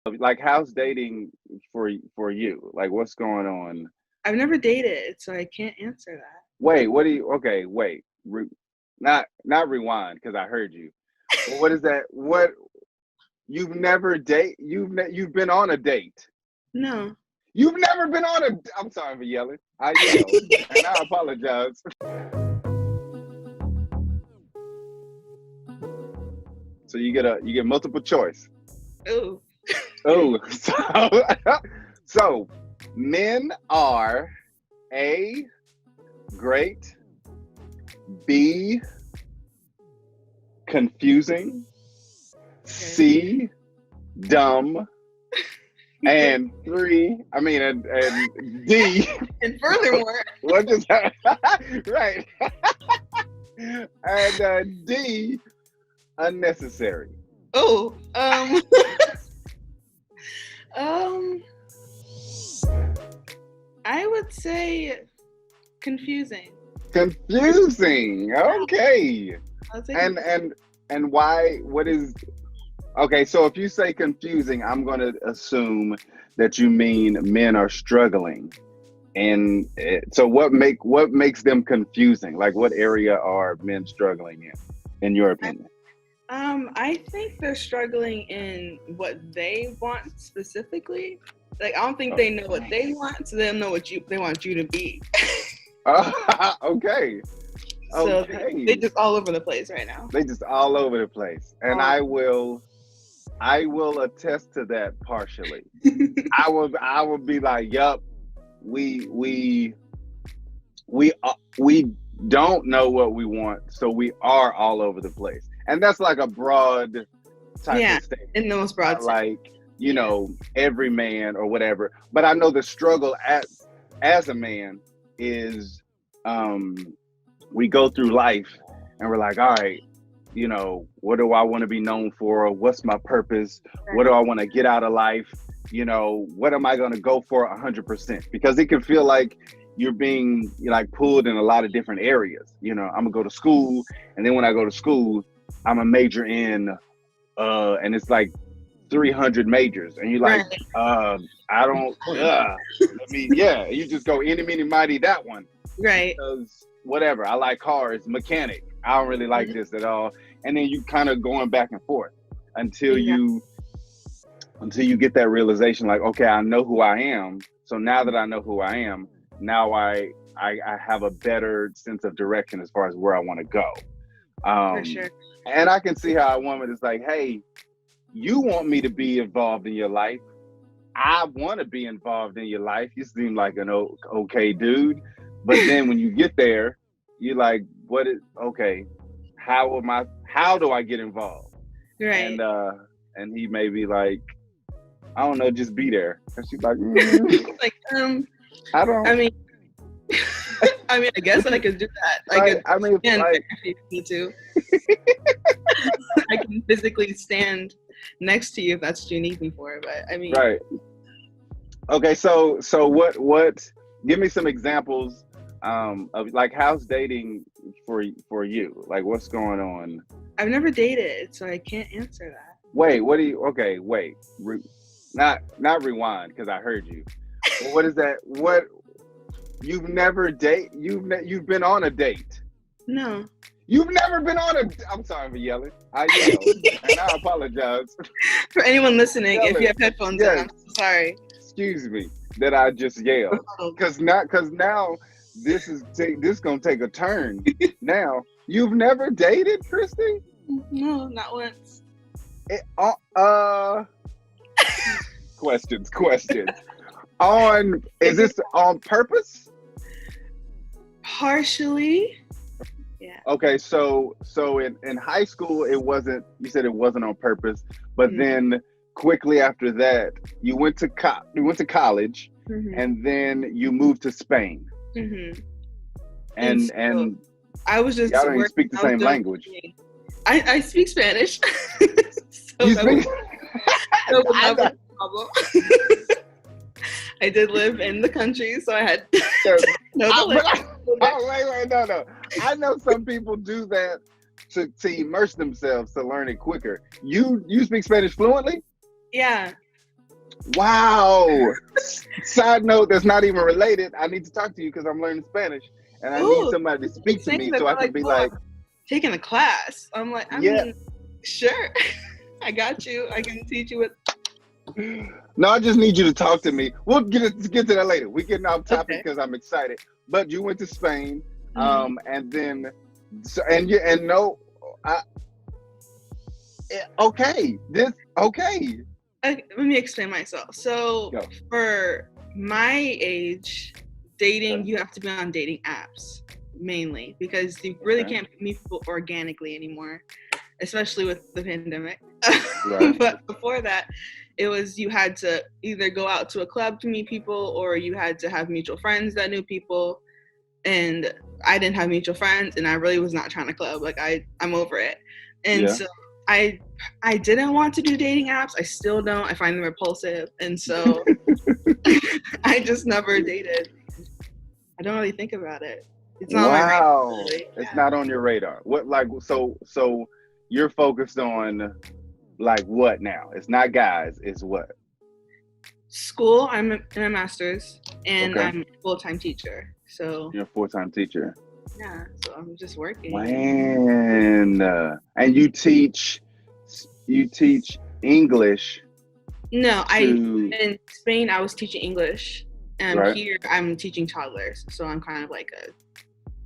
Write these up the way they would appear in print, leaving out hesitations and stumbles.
Like, how's dating for you? Like, what's going on? I've never dated, so I can't answer that. Wait, what do you? Okay, wait. Not rewind because I heard you. But what is that? What you've never date? You've been on a date. No. You've never been on a. I'm sorry for yelling. I yelled, and I apologize. So you get multiple choice. Ooh. Oh, so men are A, great, B, confusing, C, dumb, and and D. And furthermore, What just happened? Right. And D, unnecessary. oh, um, I would say confusing. Confusing. Okay. I'll say And why? What is? Okay, so if you say confusing, I'm going to assume that you mean men are struggling. And so what makes them confusing? Like, what area are men struggling in your opinion? I think they're struggling in what they want specifically. Like, I don't think they know what they want, so they don't know what they want you to be. Okay. So Okay. they just all over the place right now. They just all over the place, and I will attest to that partially. I will be like, yup, we don't know what we want, so we are all over the place, and that's like a broad type of statement. In the most broad sense. Like, every man or whatever. But I know the struggle as a man is, we go through life and we're like, all right, what do I want to be known for? What's my purpose? Right. What do I want to get out of life? What am I going to go for 100%? Because it can feel like you're being like pulled in a lot of different areas. I'm gonna go to school, and then when I go to school, I'm a major in, and it's like 300 majors, and you're like, I don't, you just go any, meeny, mighty, that one. Right. Because whatever, I like cars, mechanic, I don't really like this at all. And then you kind of going back and forth until you get that realization, like, okay, I know who I am. So now that I know who I am, now I have a better sense of direction as far as where I want to go. For sure. And I can see how a woman is like, hey, you want me to be involved in your life. I want to be involved in your life. You seem like an okay dude. But then when you get there, you're like, how do I get involved? Right. And he may be like, I don't know, just be there. And she's like, like, I don't. I guess I could do that. If you too. I can physically stand next to you if that's what you need me for. But right. Okay, so what? Give me some examples of like, how's dating for you? Like, what's going on? I've never dated, so I can't answer that. Wait, what do you? Okay, wait. Not rewind because I heard you. But what is that? What? You've never date? You've been on a date? No. You've never been on a. I'm sorry for yelling. I yelled, and I apologize. For anyone listening, if you have headphones on, I'm so sorry. Excuse me that I just yelled. Because now this is gonna take a turn. Now, you've never dated, Christy? No, not once. Questions. Is this on purpose? Partially. Yeah. Okay, so in high school it wasn't. You said it wasn't on purpose, but then quickly after that you went to college, and then you moved to Spain. And I was just. Y'all don't even speak the same language. I speak Spanish. So you speak. No problem. I did live in the country, so I had no. I know some people do that to immerse themselves to learn it quicker. You speak Spanish fluently? Yeah. Wow. Side note that's not even related. I need to talk to you because I'm learning Spanish and I need somebody to speak to me so I can be like, taking a class. I'm like, I mean, sure. I got you. I can teach you what. No, I just need you to talk to me. We'll get to that later. We're getting off topic because I'm excited. But you went to Spain, and then, okay. Let me explain myself. So for my age, dating, you have to be on dating apps mainly because you really can't meet people organically anymore, especially with the pandemic. Right. But before that, it was you had to either go out to a club to meet people or you had to have mutual friends that knew people. And I didn't have mutual friends and I really was not trying to club. Like I'm over it. And so I didn't want to do dating apps. I still don't. I find them repulsive. And so I just never dated. I don't really think about it. It's not on my radar. Really. It's not on your radar. What so you're focused on like what now? It's not guys, it's what? School. I'm in a master's and I'm a full-time teacher. So you're a full-time teacher. Yeah, so I'm just working. Man, and you teach English. No, in Spain I was teaching English, and here I'm teaching toddlers. So I'm kind of like a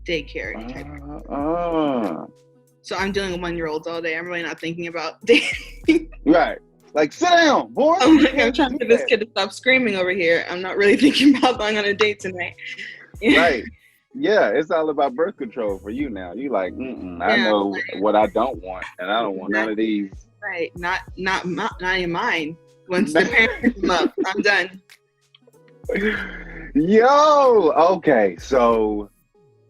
daycare type. So I'm dealing with 1-year-olds all day. I'm really not thinking about dating. Right. Like, sit down, boy. I'm trying to get this kid to stop screaming over here. I'm not really thinking about going on a date tonight. Right. Yeah, it's all about birth control for you now. You like, I know what I don't want, and I don't want none of these. Right. Not in mine. Once the parents come up, I'm done. Yo, okay. So,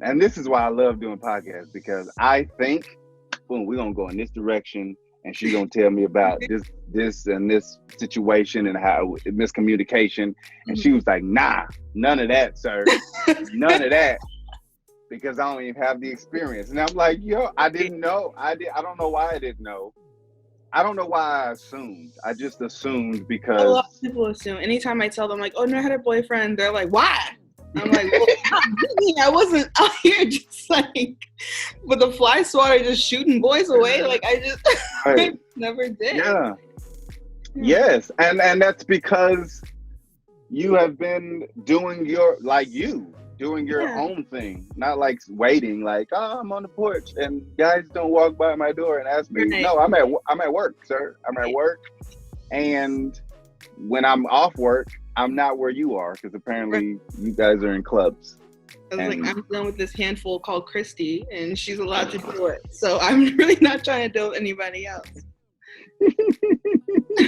and this is why I love doing podcasts, because I think, boom, we're going to go in this direction, and she's going to tell me about this and this situation and how miscommunication. And she was like, nah, none of that, sir. None of that. Because I don't even have the experience. And I'm like, yo, I didn't know. I don't know why I didn't know. I don't know why I assumed. I just assumed because... A lot of people assume. Anytime I tell them, like, oh, no, I had a boyfriend, they're like, why? I'm like, well, I wasn't out here just like with a fly swatter just shooting boys away. Like, I never did. Yeah. Yes. And that's because you have been doing your own thing, not like waiting, like, oh, I'm on the porch and guys don't walk by my door and ask me. Right. No, I'm at work, sir. I'm at work. And when I'm off work, I'm not where you are, because apparently you guys are in clubs. I was like, I'm dealing with this handful called Christy, and she's allowed to do it. So I'm really not trying to deal with anybody else.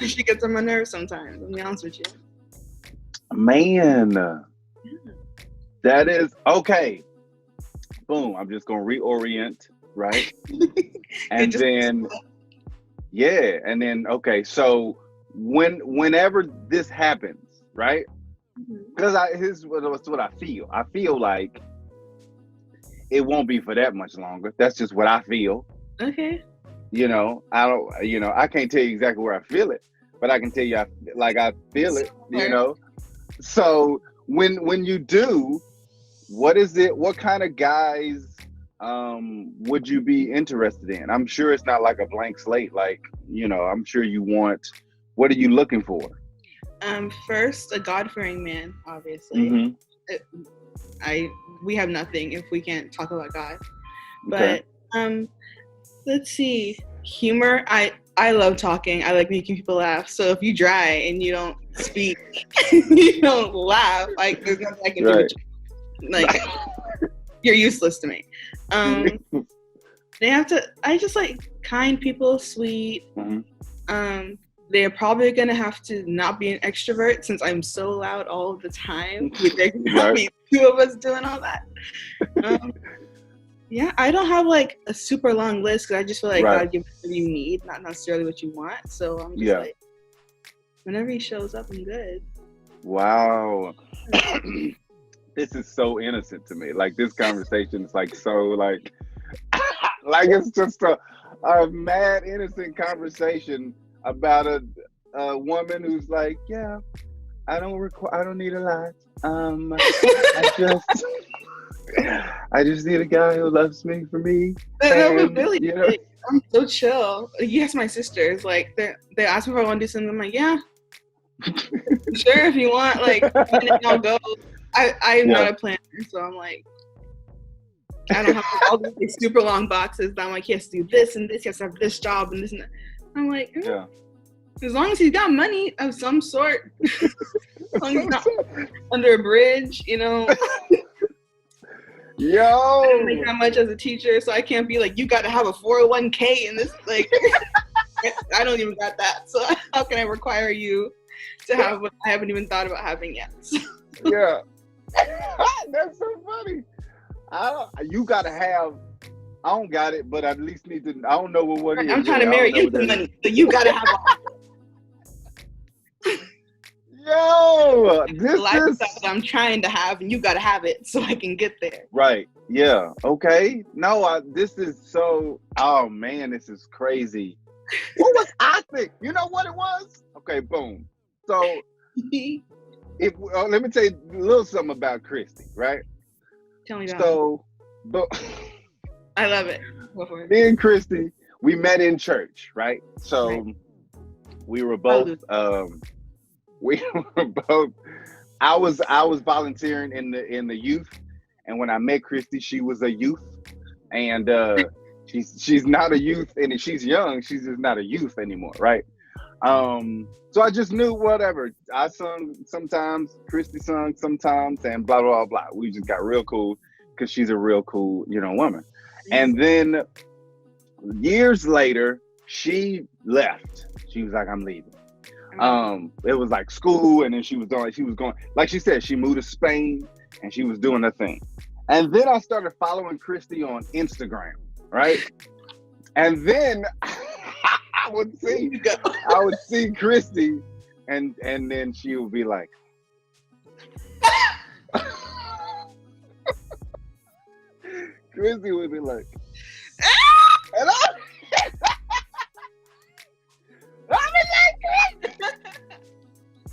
She gets on my nerves sometimes, I'll be honest with you. Man, that is, okay. Boom, I'm just going to reorient, right? And then, okay, so whenever this happens, right? Because here's what I feel. I feel like it won't be for that much longer. That's just what I feel. Okay. I can't tell you exactly where I feel it, but I can tell you I feel it, So when you do, what is it? What kind of guys would you be interested in? I'm sure it's not like a blank slate. Like, I'm sure you want, what are you looking for? First, a God-fearing man, obviously. Mm-hmm. We have nothing if we can't talk about God. But let's see, humor. I love talking. I like making people laugh. So if you dry and you don't speak, you don't laugh, like there's nothing I can do with you. Like you're useless to me. I just like kind people, sweet. Mm-hmm. They're probably gonna have to not be an extrovert since I'm so loud all the time. There can be two of us doing all that. Yeah, I don't have like a super long list because I just feel like God gives what you need, not necessarily what you want. So I'm just like, whenever he shows up, I'm good. Wow. This is so innocent to me. Like, this conversation is like so like it's just a mad innocent conversation about a woman who's like, yeah, I don't need a lot. I just need a guy who loves me for me. That was really, you know? I'm so chill. Yes, my sisters, like, they ask me if I want to do something. I'm like, yeah, sure, if you want, like, I'll go. I'm not a planner, so I'm like, I don't have all these super long boxes that I'm like, he has to do this and this, he has to have this job and this and that. I'm like, as long as he's got money of some sort, as long as he's not under a bridge, you know. Yo, I don't make that much as a teacher, so I can't be like, you got to have a 401k and this, like, I don't even got that. So how can I require you to have what I haven't even thought about having yet? Yeah, that's so funny. You gotta have. I don't got it, but I at least need to. I don't know what it is. I'm trying to marry you for money, so you gotta have all. Yo, this is lifestyle that I'm trying to have, and you gotta have it so I can get there. Right. Yeah. Okay. No. This is so. Oh man, this is crazy. What was I think? You know what it was? Okay. Boom. So, let me tell you a little something about Christy. Right. Tell me about it. I love it. Go for it. Me and Christy, we met in church, right? So we were both I was volunteering in the youth, and when I met Christy, she was a youth, and she's not a youth, and she's young, she's just not a youth anymore, right? So I just knew whatever. I sung sometimes, Christy sung sometimes, and blah, blah, blah. We just got real cool because she's a real cool, woman. And then years later, she left. She was like, I'm leaving. It was like school, and then she was going, like she said, she moved to Spain and she was doing her thing. And then I started following Christy on Instagram, right? And then I would see Christy, and then she would be like, Christy would be like, and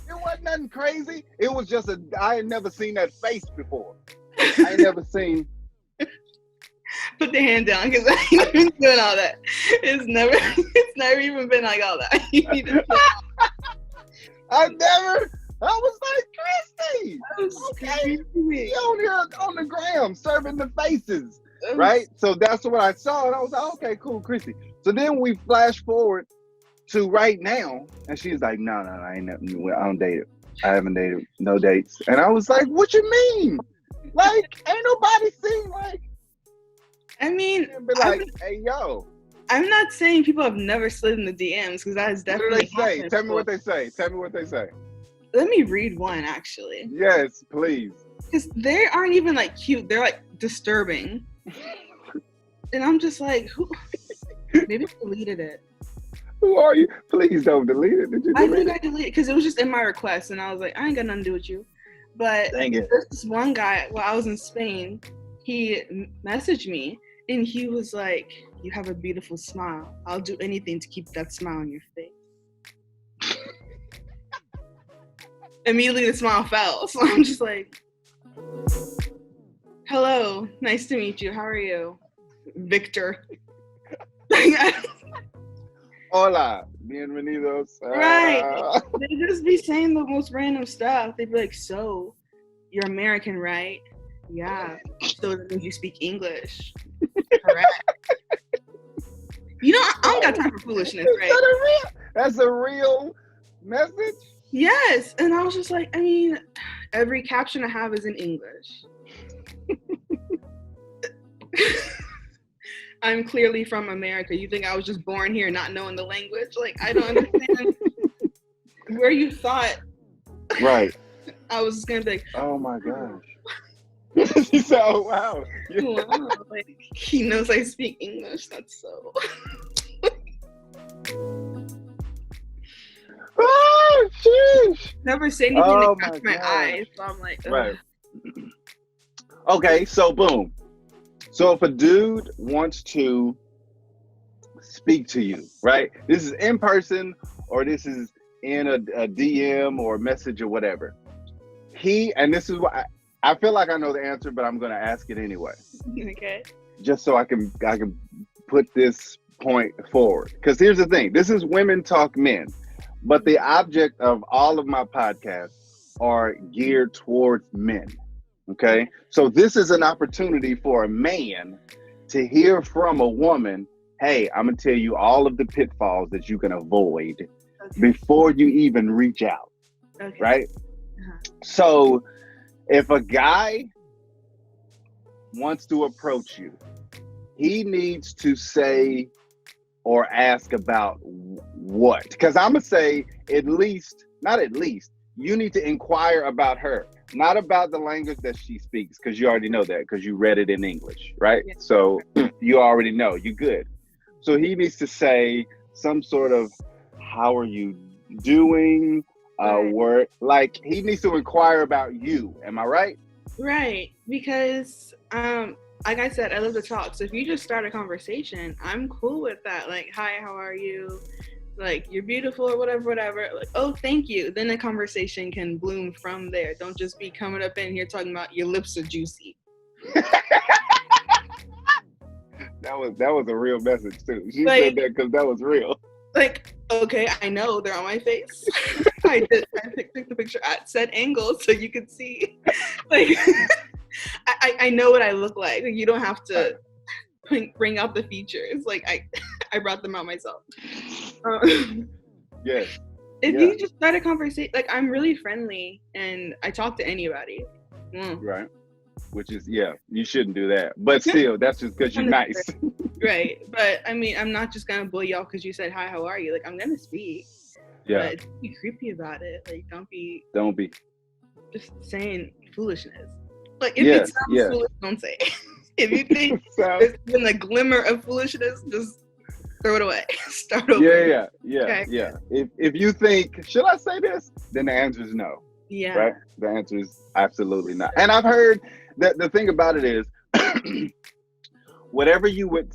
it wasn't nothing crazy. It was just I had never seen that face before. I ain't never seen. Put the hand down, because I ain't been doing all that. It's never even been like all that. You need to I was like, Christy, okay, you on here on the gram serving the faces, right? So that's what I saw, and I was like, okay, cool, Christy. So then we flash forward to right now, and she's like, no, I don't date it. I haven't dated, no dates. And I was like, what you mean? Like, ain't nobody seen, like, I mean, be like, hey, yo. I'm not saying people have never slid in the DMs, because that is definitely. What do they say? Tell me what they say. Tell me what they say. Let me read one, actually. Yes, please. Because they aren't even like cute. They're like disturbing. And I'm just like, who? Maybe I deleted it. Who are you? Please don't delete it. Did you delete it? I deleted it because it was just in my request, and I was like, I ain't got nothing to do with you. But there's this one guy, while I was in Spain, he messaged me, and he was like, you have a beautiful smile. I'll do anything to keep that smile on your face. Immediately the smile fell. So I'm just like, hello, nice to meet you. How are you? Victor. Hola, bienvenidos. Right. They just be saying the most random stuff. They'd be like, so, you're American, right? Yeah. So that means you speak English. Correct. I don't got time for foolishness, right? That's a real message? Yes. And I was just like, I mean, every caption I have is in English. I'm clearly from America. You think I was just born here not knowing the language? Like, I don't understand where you thought right. I was going to be like, oh my gosh. She said, oh wow. Wow. Like, he knows I speak English. That's so. Oh, sheesh. Never say anything to catch my eyes. So I'm like, ugh. Right. Okay, so boom. So if a dude wants to speak to you, right? This is in person or this is in a DM or a message or whatever, and this is why I feel like I know the answer, but I'm going to ask it anyway. Okay. Just so I can put this point forward. Because here's the thing. This is Women Talk Men. But the object of all of my podcasts are geared towards men. Okay? So this is an opportunity for a man to hear from a woman, hey, I'm going to tell you all of the pitfalls that you can avoid before you even reach out. Okay. Right? Uh-huh. So if a guy wants to approach you, he needs to say or ask about what? Because I'm going to say not at least, you need to inquire about her, not about the language that she speaks, because you already know that because you read it in English, right? Yeah. So you already know, you're good. So he needs to say some sort of, how are you doing? Word, like he needs to inquire about you. Am I right? Right. Because like I said, I love to talk. So if you just start a conversation, I'm cool with that. Like, hi, how are you? Like, you're beautiful or whatever. Like, oh, thank you. Then the conversation can bloom from there. Don't just be coming up in here talking about your lips are juicy. That was a real message too. She said that because that was real. Like, okay, I know they're on my face. I picked the picture at said angle so you could see. Like, I know what I look like. You don't have to bring out the features. Like, I brought them out myself. Yes. If you just start a conversation, like, I'm really friendly and I talk to anybody. Right. Which is, you shouldn't do that. But still, that's just because you're nice. Right. But, I mean, I'm not just going to bully y'all because you said, hi, how are you? Like, I'm going to speak. Yeah. But don't be creepy about it. Like, don't be just saying foolishness. Like, if it sounds foolish, don't say it. If you think there's even a glimmer of foolishness, just throw it away. Start over. Yeah. If you think, should I say this? Then the answer is no. Yeah. Right? The answer is absolutely not. And I've heard that the thing about it is, whatever you would,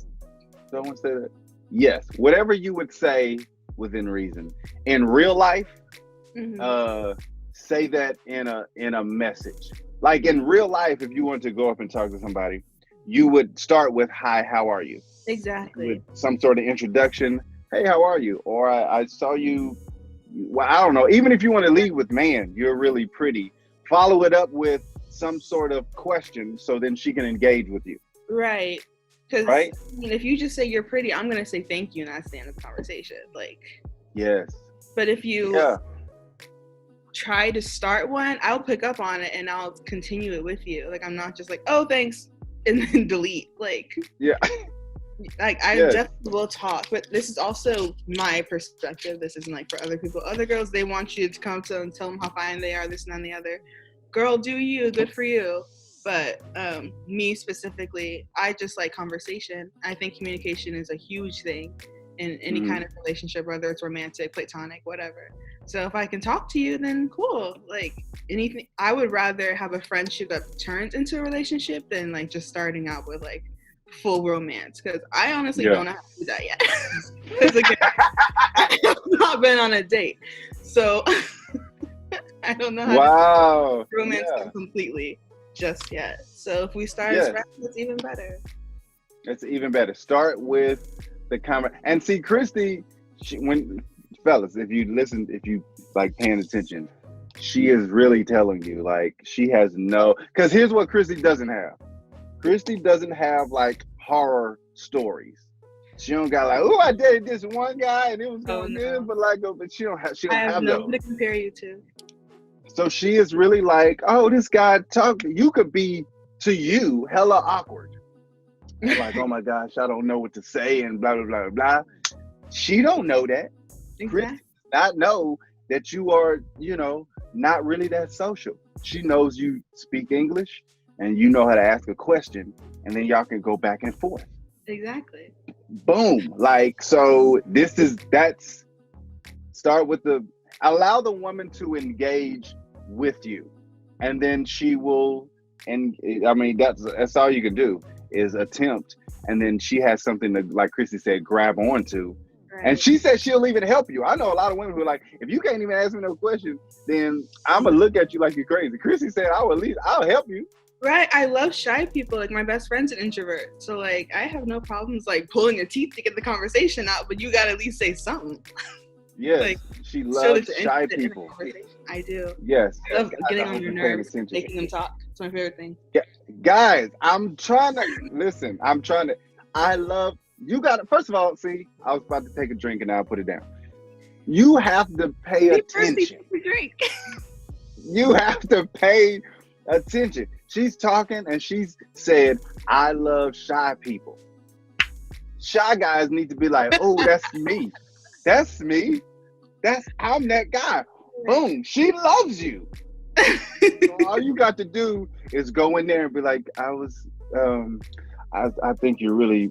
someone say that? Yes. Whatever you would say within reason. In real life, say that in a message. Like in real life, if you want to go up and talk to somebody, you would start with, hi, how are you? Exactly. With some sort of introduction. Hey, how are you? Or I saw you. Well, I don't know. Even if you want to lead with, man, you're really pretty. Follow it up with some sort of question so then she can engage with you. Right. Because I mean, if you just say you're pretty, I'm going to say thank you and that's the end of the conversation. Like, yes. But if you try to start one, I'll pick up on it and I'll continue it with you. Like, I'm not just like, oh, thanks, and then delete. Like, like I definitely will talk, but this is also my perspective. This isn't like for other people. Other girls, they want you to come to them and tell them how fine they are, this and that and the other. Girl, do you, good for you. But me specifically, I just like conversation. I think communication is a huge thing in any kind of relationship, whether it's romantic, platonic, whatever. So if I can talk to you, then cool. Like anything, I would rather have a friendship that turns into a relationship than like just starting out with like full romance, because I honestly don't know how to do that yet. Because again, I have not been on a date, so I don't know how to romance them completely just yet. So if we start as friends, it's even better. It's even better. Start with the and see, Christy, fellas, if you like paying attention, she is really telling you, like, she has because here's what Christy doesn't have. Christy doesn't have like horror stories. She don't got like, oh, I dated this one guy and it was going good, but she don't have I have no one those to compare you to. So she is really like, oh, this guy you could be to you hella awkward. And like, oh my gosh, I don't know what to say and blah blah blah blah. She don't know that. Exactly. Christy does not know that you are, not really that social. She knows you speak English and you know how to ask a question, and then y'all can go back and forth. Exactly. Boom. Like, so start with allow the woman to engage with you, and then she will, and I mean, that's all you can do is attempt, and then she has something to, like Christy said, grab onto, And she said she'll even help you. I know a lot of women who are like, if you can't even ask me no question, then I'm gonna look at you like you're crazy. Christy said, I'll help you. Right. I love shy people. Like, my best friend's an introvert. So, like, I have no problems, like, pulling your teeth to get the conversation out, but you gotta at least say something. Yes. Like, she loves shy people. I do. Yes. I love getting on your nerves, making them talk. It's my favorite thing. Yeah. Guys, I'm trying to, first of all, see, I was about to take a drink and now I'll put it down. You have to pay attention. You have to pay attention. She's talking and she's said, I love shy people. Shy guys need to be like, oh, that's me. That's me. I'm that guy. Boom. She loves you. So all you got to do is go in there and be like, I think you're really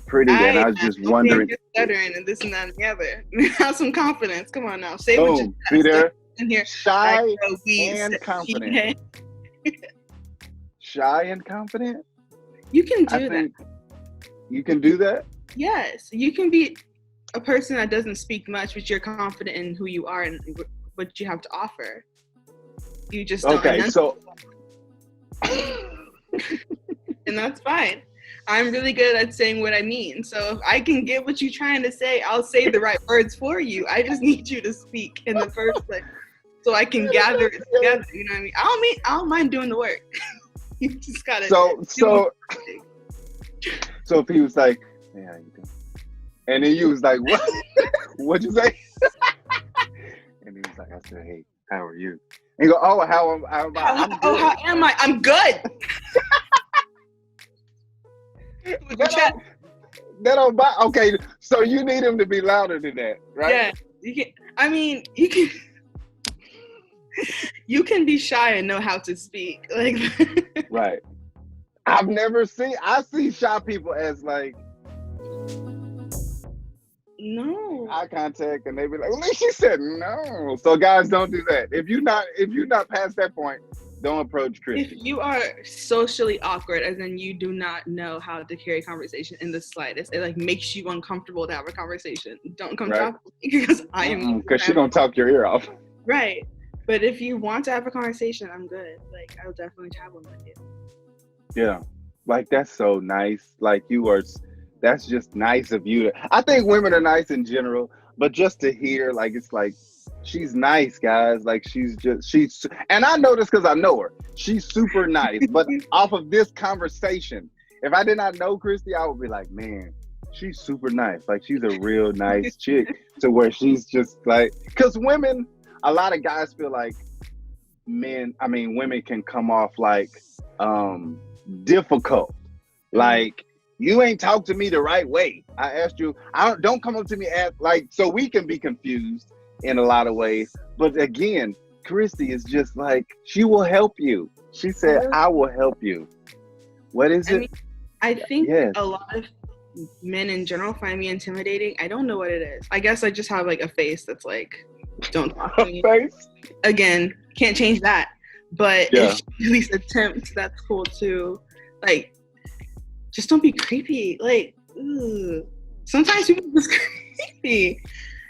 pretty, and I was just wondering. You're stuttering and this and that and the other. Have some confidence. Come on now. Say boom. what you be there. In here. Shy and confident. Shy and confident? You can do that. You can do that? Yes. You can be a person that doesn't speak much, but you're confident in who you are and what you have to offer. You just don't. Okay, so. And that's fine. I'm really good at saying what I mean. So if I can get what you're trying to say, I'll say the right words for you. I just need you to speak in the first place so I can gather it together. You know what I mean? I don't mind doing the work. You just gotta. So if he was like, "Hey, how you doing?" and then you was like, "What? What'd you say?" and he was like, "I said, hey, how are you?" And you go, "Oh, how am I? How am I? I'm good." That don't buy. Okay, so you need him to be louder than that, right? Yeah, you can. I mean, you can. You can be shy and know how to speak, like. Right. I see shy people as like. No. Eye contact, and they be like, well, she said no. So guys, don't do that. If you're not past that point, don't approach Christy. If you are socially awkward, as in you do not know how to carry conversation in the slightest, it like makes you uncomfortable to have a conversation. Don't come talk to me because I am. Because she's gonna talk your ear off. Right. But if you want to have a conversation, I'm good. Like, I'll definitely have one with you. Yeah. Like, that's so nice. Like, that's just nice of you. I think women are nice in general, but just to hear, like, it's like, she's nice, guys. Like, she's, and I know this because I know her. She's super nice. But off of this conversation, if I did not know Christy, I would be like, man, she's super nice. Like, she's a real nice chick, to where she's just like, because women, a lot of guys feel like women can come off like difficult. Like, you ain't talked to me the right way. I asked you, don't come up to me so we can be confused in a lot of ways. But again, Christy is just like, she will help you. She said, I will help you. What is it? I think a lot of men in general find me intimidating. I don't know what it is. I guess I just have like a face that's like, don't talk to me. Again, can't change that. But if you at least attempt, that's cool too. Like, just don't be creepy. Like, ugh. Sometimes people are just creepy.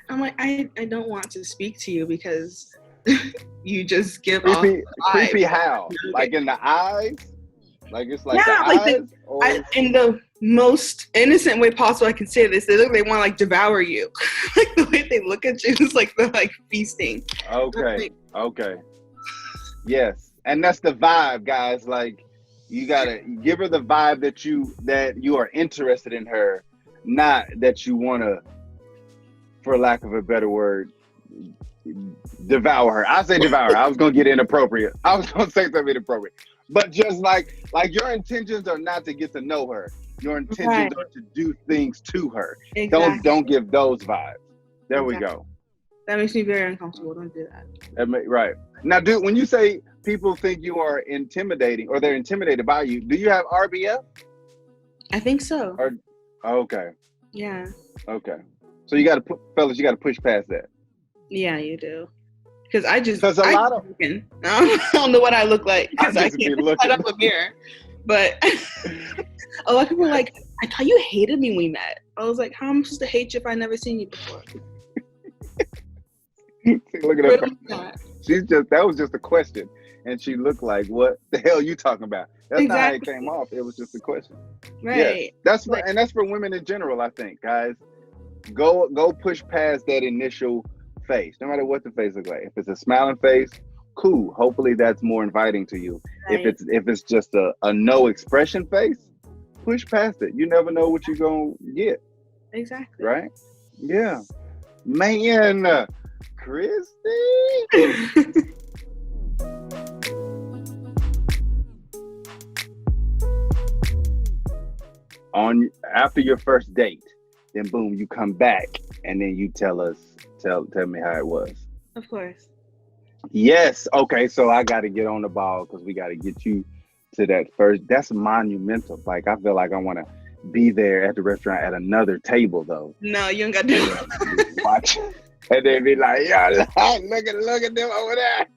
I'm like, I don't want to speak to you because you just give off creepy how? Like in the eyes? Like it's like the eyes? In the most innocent way possible I can say this. They want to like devour you. Like the way they look at you is like they're like feasting. Okay. Yes. And that's the vibe, guys. Like, you gotta give her the vibe that you are interested in her, not that you wanna, for lack of a better word, devour her. I say devour her. I was gonna get inappropriate. I was gonna say something inappropriate. But just like your intentions are not to get to know her. Your intentions are to do things to her. Exactly. Don't give those vibes. There we go. That makes me very uncomfortable. Don't do that. Right. Now, dude, when you say people think you are intimidating or they're intimidated by you, do you have RBF? I think so. Okay. Yeah. Okay. So you got to fellas, you got to push past that. Yeah, you do. Because I don't know what I look like. Because I can't light up a mirror. But a lot of people were like, I thought you hated me when we met. I was like, how am I supposed to hate you if I never seen you before? Look at her. That was just a question. And she looked like, what the hell are you talking about? That's not how it came off. It was just a question. Right. Yeah, that's for women in general, I think, guys. Go push past that initial face, no matter what the face looks like. If it's a smiling face, cool. Hopefully that's more inviting to you. Right. If it's just a no expression face, push past it. You never know what you're gonna get. Exactly. Right? Yeah. Man, Christy. After your first date, then boom, you come back and then you tell me how it was. Of course. Yes. Okay. So I got to get on the ball because we got to get you to that first. That's monumental. Like, I feel like I want to be there at the restaurant at another table though. No, you ain't got to watch, and then be like, yo, look at them over there.